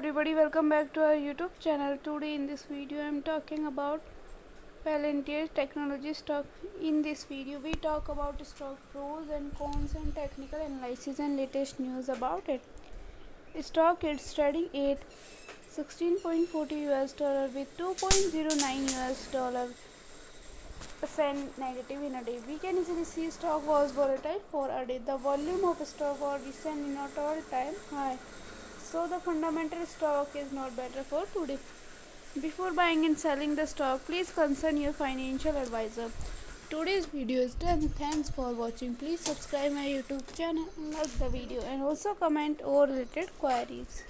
everybody, welcome back to our YouTube channel. Today in this video I am talking about Palantir technology stock. In this video we talk about stock pros and cons and technical analysis and latest news about it. Stock is trading at $16.40 with 2.09 US dollar percent negative in a day. We can easily see stock was volatile for a day. The volume of stock was recent in at all-time high. So the fundamental stock is not better for today. Before buying and selling the stock, please consult your financial advisor. Today's video is done. Thanks for watching. Please subscribe my YouTube channel and like the video and also comment or related queries.